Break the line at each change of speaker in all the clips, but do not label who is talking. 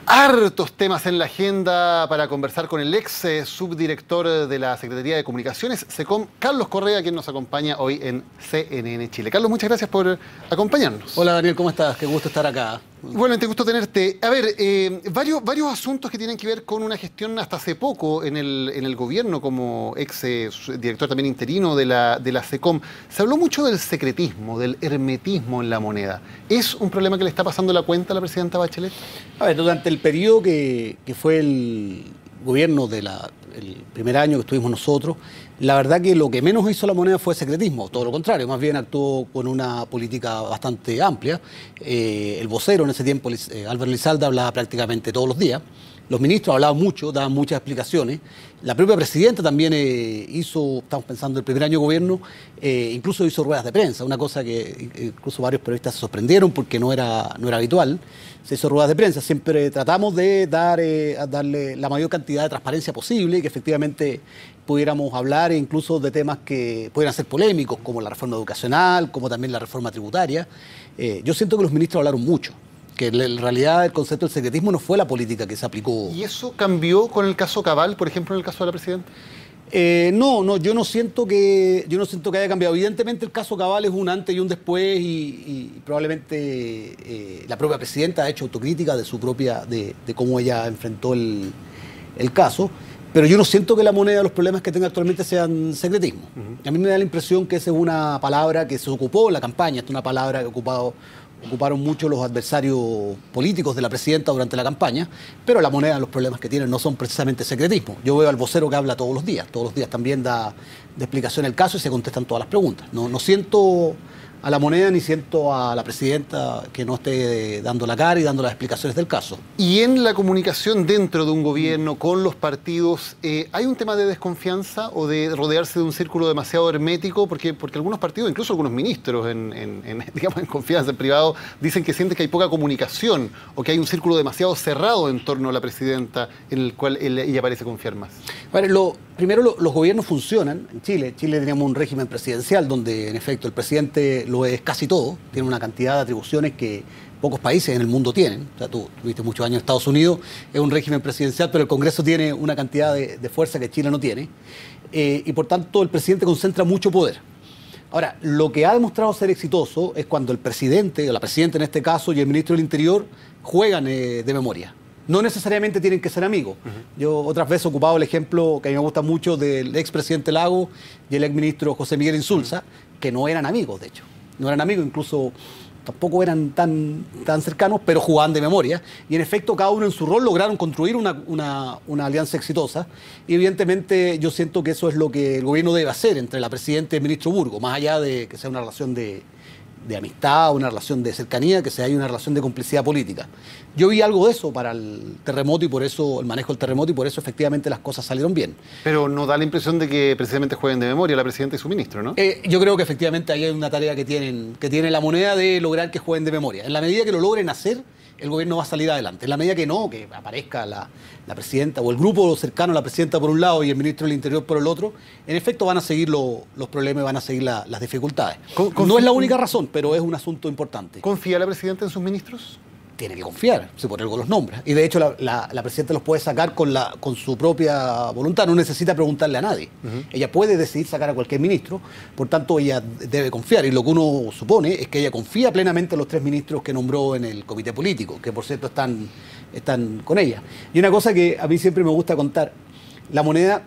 Hartos temas en la agenda para conversar con el ex subdirector de la Secretaría de Comunicaciones, SECOM, Carlos Correa, quien nos acompaña hoy en CNN Chile. Carlos, muchas gracias por acompañarnos.
Hola Daniel, ¿cómo estás? Qué gusto estar acá.
Bueno, te gusto tenerte. A ver, varios asuntos que tienen que ver con una gestión hasta hace poco en el gobierno como ex director también interino de la SECOM. Se habló mucho del secretismo, del hermetismo en la moneda. ¿Es un problema que le está pasando la cuenta a la presidenta Bachelet?
A ver, durante el periodo que fue el gobierno el primer año que estuvimos nosotros, la verdad que lo que menos hizo la moneda fue secretismo, todo lo contrario, más bien actuó con una política bastante amplia. El vocero en ese tiempo, Álvaro Elizalde, hablaba prácticamente todos los días. Los ministros hablaban mucho, daban muchas explicaciones. La propia presidenta también estamos pensando el primer año de gobierno, incluso hizo ruedas de prensa, una cosa que incluso varios periodistas se sorprendieron porque no era habitual. Se hizo ruedas de prensa. Siempre tratamos de darle la mayor cantidad de transparencia posible y que efectivamente pudiéramos hablar incluso de temas que pudieran ser polémicos, como la reforma educacional, como también la reforma tributaria. Yo siento que los ministros hablaron mucho, que en realidad el concepto del secretismo no fue la política que se aplicó.
¿Y eso cambió con el caso Cabal, por ejemplo, en el caso de la presidenta?
No, yo no siento que haya cambiado. Evidentemente el caso Cabal es un antes y un después y probablemente la propia presidenta ha hecho autocrítica de cómo ella enfrentó el caso, pero yo no siento que la moneda, los problemas que tenga actualmente sean secretismo. A mí me da la impresión que esa es una palabra que se ocupó en la campaña, es una palabra que ocuparon mucho los adversarios políticos de la presidenta durante la campaña, pero la moneda, los problemas que tienen no son precisamente secretismo. Yo veo al vocero que habla todos los días también da de explicación el caso y se contestan todas las preguntas. No siento a la moneda ni siento a la presidenta que no esté dando la cara y dando las explicaciones del caso.
Y en la comunicación dentro de un gobierno con los partidos, ¿hay un tema de desconfianza o de rodearse de un círculo demasiado hermético? Porque algunos partidos, incluso algunos ministros digamos, en confianza, en privado, dicen que sienten que hay poca comunicación o que hay un círculo demasiado cerrado en torno a la presidenta en el cual ella parece confiar más.
Bueno, primero, los gobiernos funcionan. En Chile teníamos un régimen presidencial donde, en efecto, el presidente lo es casi todo. Tiene una cantidad de atribuciones que pocos países en el mundo tienen. O sea, tú tuviste muchos años en Estados Unidos, es un régimen presidencial, pero el Congreso tiene una cantidad de fuerza que Chile no tiene. Y por tanto, el presidente concentra mucho poder. Ahora, lo que ha demostrado ser exitoso es cuando el presidente, o la presidenta en este caso, y el ministro del Interior juegan de memoria. No necesariamente tienen que ser amigos. Yo otras veces he ocupado el ejemplo que a mí me gusta mucho del expresidente Lagos y el exministro José Miguel Insulza, que no eran amigos, de hecho. No eran amigos, incluso tampoco eran tan cercanos, pero jugaban de memoria. Y en efecto, cada uno en su rol lograron construir una alianza exitosa. Y evidentemente yo siento que eso es lo que el gobierno debe hacer entre la presidenta y el ministro Burgos, más allá de que sea una relación de amistad, una relación de cercanía, que sea una relación de complicidad política. Yo vi algo de eso para el terremoto y por eso, el manejo del terremoto, y por eso efectivamente las cosas salieron bien.
Pero no da la impresión de que precisamente jueguen de memoria la presidenta y su ministro, ¿no?
Yo creo que efectivamente ahí hay una tarea que tiene la moneda de lograr que jueguen de memoria. En la medida que lo logren hacer, el gobierno va a salir adelante. En la medida que no, que aparezca la presidenta o el grupo cercano a la presidenta por un lado y el ministro del Interior por el otro, en efecto van a seguir los problemas y van a seguir las dificultades. No es la única razón, pero es un asunto importante.
¿Confía la presidenta en sus ministros?
Tiene que confiar, si por algo los nombra. Y de hecho la presidenta los puede sacar con su propia voluntad, no necesita preguntarle a nadie. Ella puede decidir sacar a cualquier ministro, por tanto ella debe confiar. Y lo que uno supone es que ella confía plenamente en los 3 ministros que nombró en el comité político, que por cierto están con ella. Y una cosa que a mí siempre me gusta contar, la moneda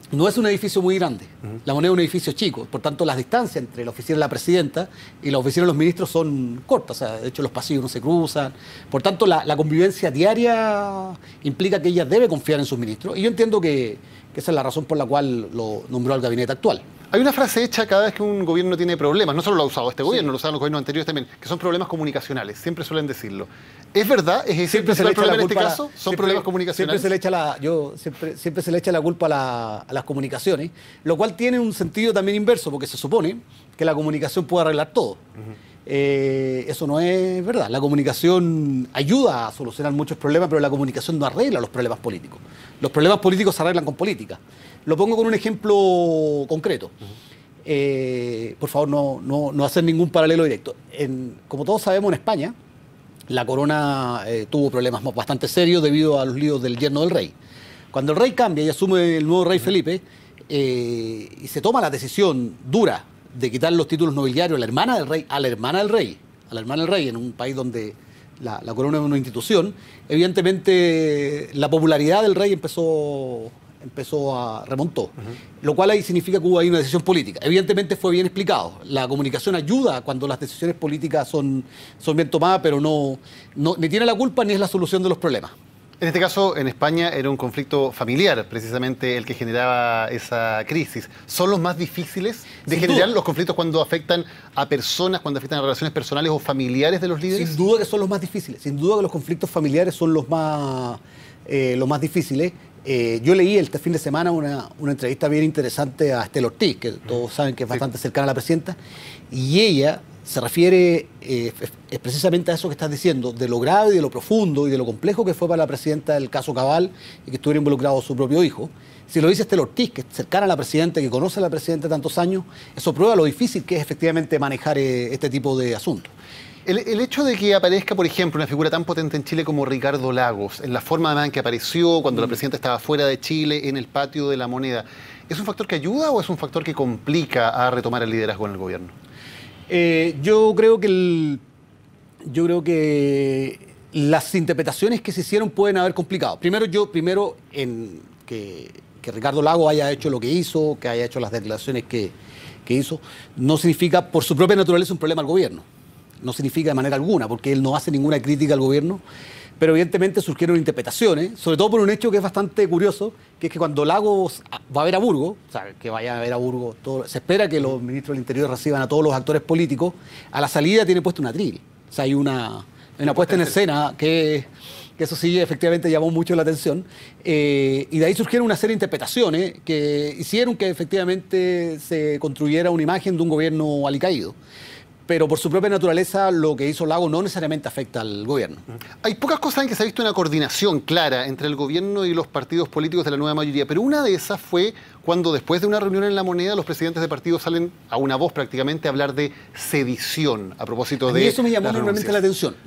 no es un edificio muy grande, la moneda es un edificio chico, por tanto las distancias entre la oficina de la presidenta y la oficina de los ministros son cortas, o sea, de hecho los pasillos no se cruzan, por tanto la convivencia diaria implica que ella debe confiar en sus ministros y yo entiendo que esa es la razón por la cual lo nombró al gabinete actual.
Hay una frase hecha cada vez que un gobierno tiene problemas, no solo lo ha usado este gobierno, lo usaban los gobiernos anteriores también, que son problemas comunicacionales, siempre suelen decirlo. ¿Es verdad? ¿Es ese
siempre
el problema en este caso? ¿Son problemas comunicacionales?
Siempre se le echa la culpa a las comunicaciones, lo cual tiene un sentido también inverso, porque se supone que la comunicación puede arreglar todo. Eso no es verdad. La comunicación ayuda a solucionar muchos problemas, pero la comunicación no arregla los problemas políticos. Los problemas políticos se arreglan con política. Lo pongo con un ejemplo concreto. Por favor, no hacer ningún paralelo directo. Como todos sabemos, en España la corona tuvo problemas bastante serios debido a los líos del yerno del rey. Cuando el rey cambia y asume el nuevo rey Felipe, y se toma la decisión dura de quitar los títulos nobiliarios a la hermana del rey, en un país donde la corona es una institución, evidentemente la popularidad del rey remontó. Lo cual ahí significa que hubo ahí una decisión política. Evidentemente fue bien explicado. La comunicación ayuda cuando las decisiones políticas son bien tomadas, pero no ni tiene la culpa ni es la solución de los problemas.
En este caso, en España era un conflicto familiar, precisamente el que generaba esa crisis. ¿Son los más difíciles de generar los conflictos cuando afectan a personas, cuando afectan a relaciones personales o familiares de los líderes?
Sin duda que son los más difíciles. Sin duda que los conflictos familiares son los más difíciles. Yo leí este fin de semana una entrevista bien interesante a Estel Ortiz, que todos saben que es bastante cercana a la presidenta, y ella se refiere precisamente a eso que estás diciendo, de lo grave y de lo profundo y de lo complejo que fue para la presidenta el caso Cabal y que estuviera involucrado su propio hijo. Si lo dice Estel Ortiz, que es cercana a la presidenta, que conoce a la presidenta tantos años, eso prueba lo difícil que es efectivamente manejar este tipo de asuntos.
El hecho de que aparezca, por ejemplo, una figura tan potente en Chile como Ricardo Lagos, en la forma además en que apareció cuando la presidenta estaba fuera de Chile, en el patio de la Moneda, ¿es un factor que ayuda o es un factor que complica a retomar el liderazgo en el gobierno?
Yo creo que las interpretaciones que se hicieron pueden haber complicado. Primero en que Ricardo Lagos haya hecho lo que hizo, que haya hecho las declaraciones que hizo, no significa por su propia naturaleza un problema al gobierno. No significa de manera alguna, porque él no hace ninguna crítica al gobierno, pero evidentemente surgieron interpretaciones, sobre todo por un hecho que es bastante curioso, que es que cuando Lagos va a ver a Burgos, o sea, que vaya a ver a Burgos, se espera que los ministros del Interior reciban a todos los actores políticos, a la salida tiene puesto un atril. O sea, hay una puesta en escena que eso sí efectivamente llamó mucho la atención, y de ahí surgieron una serie de interpretaciones que hicieron que efectivamente se construyera una imagen de un gobierno alicaído. Pero por su propia naturaleza lo que hizo Lagos no necesariamente afecta al gobierno.
Hay pocas cosas en que se ha visto una coordinación clara entre el gobierno y los partidos políticos de la nueva mayoría, pero una de esas fue cuando después de una reunión en La Moneda los presidentes de partidos salen a una voz prácticamente a hablar de sedición a propósito de...
Y eso me llamó enormemente la atención.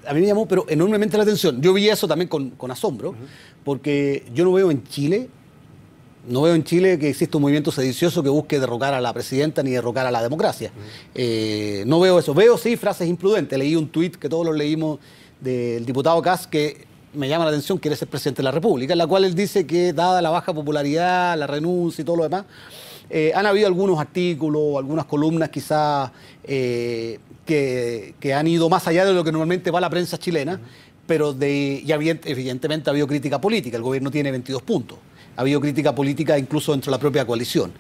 A mí me llamó pero enormemente la atención. Yo vi eso también con asombro, porque yo no veo en Chile que exista un movimiento sedicioso que busque derrocar a la presidenta ni derrocar a la democracia. No veo eso. Veo, sí, frases imprudentes. Leí un tuit que todos los leímos del diputado Kast que me llama la atención, quiere ser presidente de la República, en la cual él dice que, dada la baja popularidad, la renuncia y todo lo demás, han habido algunos artículos, algunas columnas quizás que han ido más allá de lo que normalmente va la prensa chilena, pero evidentemente ha habido crítica política. El gobierno tiene 22 puntos. Ha habido crítica política incluso dentro de la propia coalición.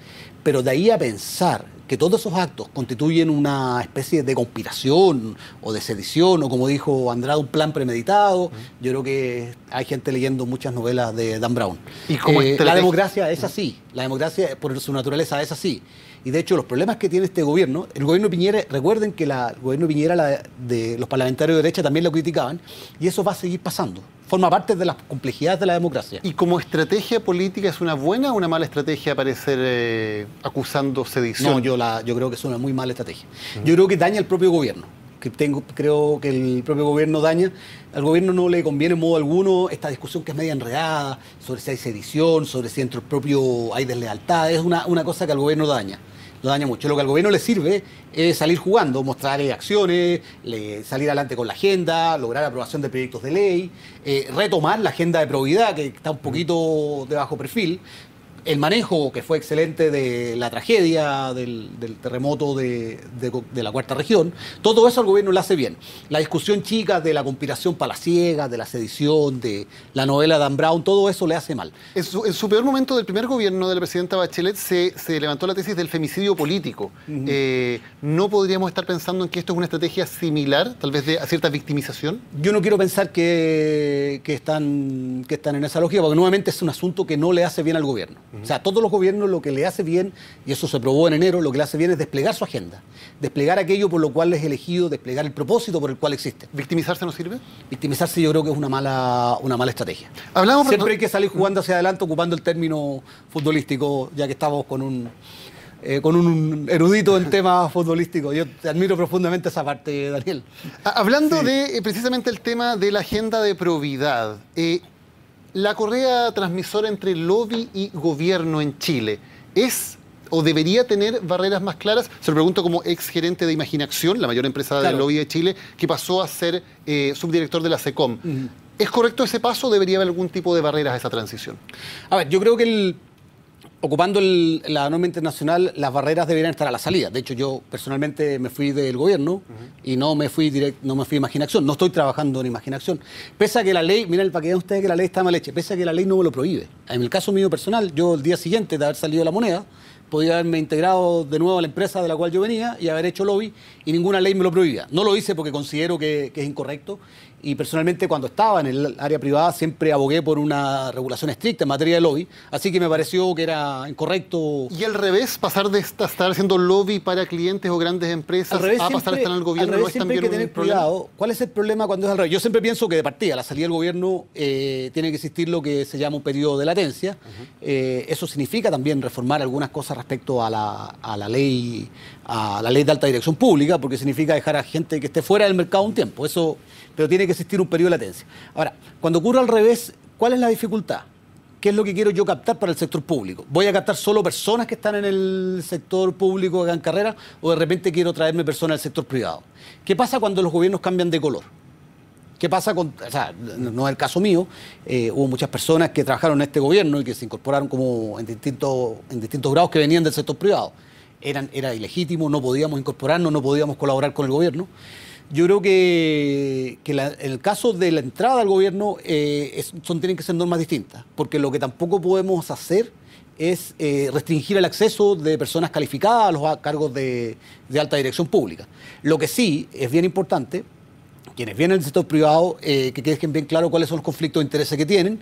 Pero de ahí a pensar que todos esos actos constituyen una especie de conspiración o de sedición, o como dijo Andrade, un plan premeditado, yo creo que hay gente leyendo muchas novelas de Dan Brown.
¿Y cómo
la democracia es así, la democracia por su naturaleza es así. Y de hecho los problemas que tiene este gobierno, el gobierno Piñera, recuerden que el gobierno Piñera de los parlamentarios de derecha también lo criticaban, y eso va a seguir pasando. Forma parte de las complejidades de la democracia.
¿Y como estrategia política es una buena o una mala estrategia aparecer acusando sedición?
No, yo creo que es una muy mala estrategia. Yo creo que daña al propio gobierno. Creo que el propio gobierno daña. Al gobierno no le conviene en modo alguno esta discusión que es media enredada sobre si hay sedición, sobre si dentro del propio hay deslealtad. Es una cosa que al gobierno daña. Lo daña mucho. Lo que al gobierno le sirve es salir jugando, mostrar acciones, salir adelante con la agenda, lograr aprobación de proyectos de ley, retomar la agenda de probidad que está un poquito de bajo perfil, el manejo que fue excelente de la tragedia del terremoto de la Cuarta Región. Todo eso al gobierno le hace bien. La discusión chica de la conspiración palaciega, de la sedición, de la novela de Dan Brown, todo eso le hace mal.
En su peor momento del primer gobierno de la presidenta Bachelet se levantó la tesis del femicidio político. ¿No podríamos estar pensando en que esto es una estrategia similar, tal vez a cierta victimización?
Yo no quiero pensar que están en esa lógica, porque nuevamente es un asunto que no le hace bien al gobierno. O sea, a todos los gobiernos lo que le hace bien, y eso se probó en enero, lo que le hace bien es desplegar su agenda, desplegar aquello por lo cual es elegido, desplegar el propósito por el cual existe.
¿Victimizarse no sirve?
Victimizarse yo creo que es una mala estrategia.
Siempre
hay que salir jugando hacia adelante ocupando el término futbolístico, ya que estamos con un con un erudito en temas futbolísticos. Yo te admiro profundamente esa parte, Daniel.
Hablando de precisamente el tema de la agenda de probidad, la correa transmisora entre lobby y gobierno en Chile ¿es o debería tener barreras más claras? Se lo pregunto como ex gerente de Imaginación, la mayor empresa de lobby de Chile, que pasó a ser subdirector de la SECOM. ¿Es correcto ese paso o debería haber algún tipo de barreras a esa transición?
A ver, yo creo que ocupando la norma internacional, las barreras deberían estar a la salida. De hecho, yo personalmente me fui del gobierno y no me fui a Imaginación. No estoy trabajando en Imaginación. Pese a que la ley, miren, para que vean ustedes que la ley está mal hecha, pese a que la ley no me lo prohíbe. En el caso mío personal, yo el día siguiente de haber salido de La Moneda, podía haberme integrado de nuevo a la empresa de la cual yo venía y haber hecho lobby y ninguna ley me lo prohibía. No lo hice porque considero que es incorrecto y personalmente cuando estaba en el área privada siempre abogué por una regulación estricta en materia de lobby, así que me pareció que era incorrecto.
Y al revés, pasar de estar haciendo lobby para clientes o grandes empresas a pasar a estar en el gobierno, ¿no es también
hay que tener cuidado? ¿Cuál es el problema cuando es al revés? Yo siempre pienso que de partida, a la salida del gobierno, tiene que existir lo que se llama un periodo de latencia. Eso significa también reformar algunas cosas respecto a la ley de alta dirección pública, porque significa dejar a gente que esté fuera del mercado un tiempo. Pero tiene que existir un periodo de latencia. Ahora, cuando ocurre al revés, ¿cuál es la dificultad? ¿Qué es lo que quiero yo captar para el sector público? ¿Voy a captar solo personas que están en el sector público que hagan carrera o de repente quiero traerme personas del sector privado? ¿Qué pasa cuando los gobiernos cambian de color? ¿Qué pasa o sea, no es el caso mío, hubo muchas personas que trabajaron en este gobierno y que se incorporaron como en distintos grados que venían del sector privado. Era ilegítimo, no podíamos incorporarnos, no podíamos colaborar con el gobierno. Yo creo que en el caso de la entrada al gobierno tienen que ser normas distintas, porque lo que tampoco podemos hacer es restringir el acceso de personas calificadas a los cargos de alta dirección pública. Lo que sí es bien importante, quienes vienen del sector privado, que queden bien claro cuáles son los conflictos de intereses que tienen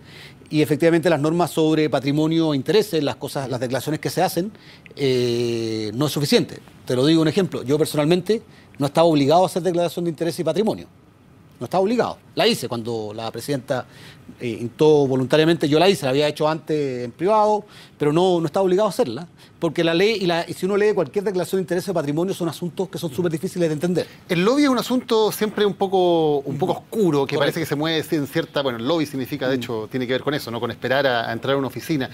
y efectivamente las normas sobre patrimonio e intereses, las declaraciones que se hacen, no es suficiente. Te lo digo un ejemplo, yo personalmente no estaba obligado a hacer declaración de interés y patrimonio. No estaba obligado. La hice cuando la presidenta instó voluntariamente, yo la hice, la había hecho antes en privado, pero no estaba obligado a hacerla, porque la ley, y si uno lee cualquier declaración de interés o patrimonio, son asuntos que son súper difíciles de entender.
El lobby es un asunto siempre un poco oscuro, que parece que se mueve en cierta... Bueno, el lobby significa, de hecho, tiene que ver con eso, ¿no? Con esperar a entrar a una oficina.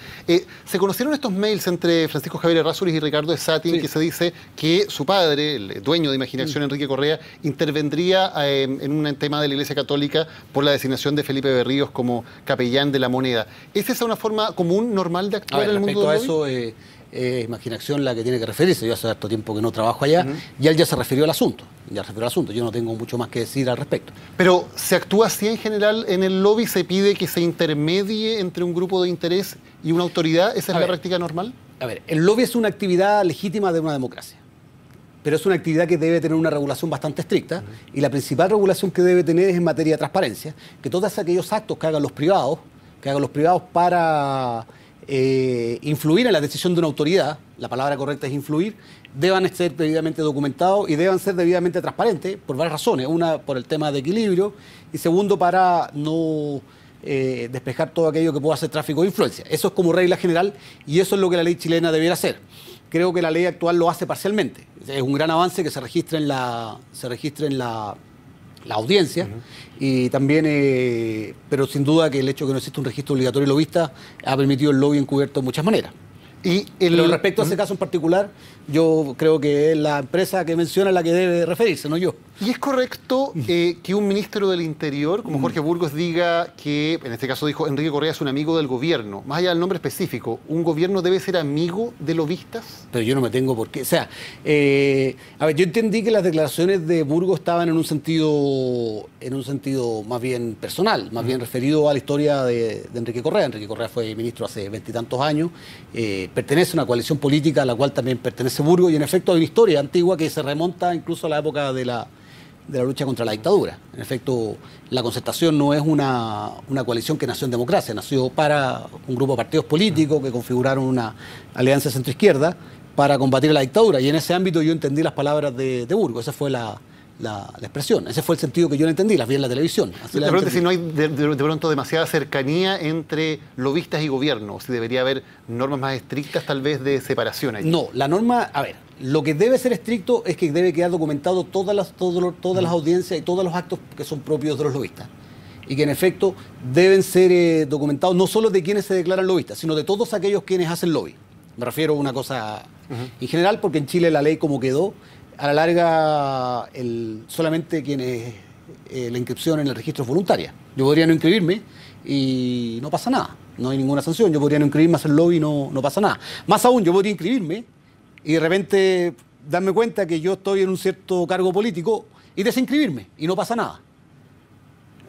Se conocieron estos mails entre Francisco Javier Errázuriz y Ricardo Esati, que se dice que su padre, el dueño de Imaginación, Enrique Correa, intervendría en un tema de la Iglesia Católica por la designación de Felipe Berríos como capellán de La Moneda. ¿Es esa una forma común, normal de actuar en el mundo del lobby?
Respecto a eso, Imaginación la que tiene que referirse. Yo hace harto tiempo que no trabajo allá y él ya se refirió al asunto. Yo no tengo mucho más que decir al respecto.
Pero ¿se actúa así en general en el lobby? ¿Se pide que se intermedie entre un grupo de interés y una autoridad? ¿Esa es la práctica normal?
A ver, el lobby es una actividad legítima de una democracia, pero es una actividad que debe tener una regulación bastante estricta y la principal regulación que debe tener es en materia de transparencia, que todos aquellos actos que hagan los privados para influir en la decisión de una autoridad, la palabra correcta es influir, deban ser debidamente documentados y deban ser debidamente transparentes por varias razones. Una, por el tema de equilibrio y segundo, para no despejar todo aquello que pueda ser tráfico de influencia. Eso es como regla general y eso es lo que la ley chilena debiera hacer. Creo que la ley actual lo hace parcialmente. Es un gran avance que se registre en la audiencia y también, pero sin duda que el hecho de que no existe un registro obligatorio de lobistas ha permitido el lobby encubierto de muchas maneras. Pero respecto a ese caso en particular, yo creo que es la empresa que menciona la que debe referirse, no yo.
¿Y es correcto que un ministro del Interior, como Jorge Burgos, diga que, en este caso dijo, Enrique Correa es un amigo del gobierno? Más allá del nombre específico, ¿un gobierno debe ser amigo de lobistas?
Pero yo no me tengo por qué. O sea, a ver, yo entendí que las declaraciones de Burgos estaban en un sentido más bien personal, más bien referido a la historia de Enrique Correa. Enrique Correa fue ministro hace 20 y tantos años, pertenece a una coalición política a la cual también pertenece Burgos y en efecto hay una historia antigua que se remonta incluso a la época de la lucha contra la dictadura. En efecto, la Concertación no es una coalición que nació en democracia, nació para un grupo de partidos políticos que configuraron una alianza centroizquierda para combatir la dictadura y en ese ámbito yo entendí las palabras de Burgos. Esa fue la la expresión. Ese fue el sentido que yo no entendí, las vi en la televisión. Así
De
las
pronto,
entendí.
si no hay de pronto demasiada cercanía entre lobistas y gobierno, o si debería haber normas más estrictas tal vez de separación ahí.
No, la norma, a ver, lo que debe ser estricto es que debe quedar documentado todas las audiencias y todos los actos que son propios de los lobistas. Y que en efecto deben ser documentados no solo de quienes se declaran lobistas, sino de todos aquellos quienes hacen lobby. Me refiero a una cosa en general, porque en Chile la ley como quedó, a la larga solamente quienes la inscripción en el registro es voluntaria. Yo podría no inscribirme y no pasa nada, no hay ninguna sanción. Yo podría no inscribirme, hacer lobby y no pasa nada. Más aún, yo podría inscribirme y de repente darme cuenta que yo estoy en un cierto cargo político y desinscribirme y no pasa nada.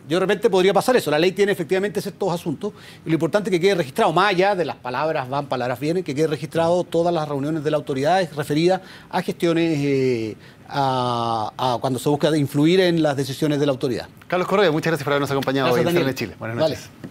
Yo de repente podría pasar eso. La ley tiene efectivamente ciertos asuntos y lo importante es que quede registrado, más allá de las palabras van, palabras vienen, que quede registrado todas las reuniones de la autoridad referidas a gestiones a cuando se busca influir en las decisiones de la autoridad.
Carlos Correa, muchas gracias por habernos acompañado hoy en
Gracias,
Fernet
Daniel.
Chile. Buenas noches.
Vale.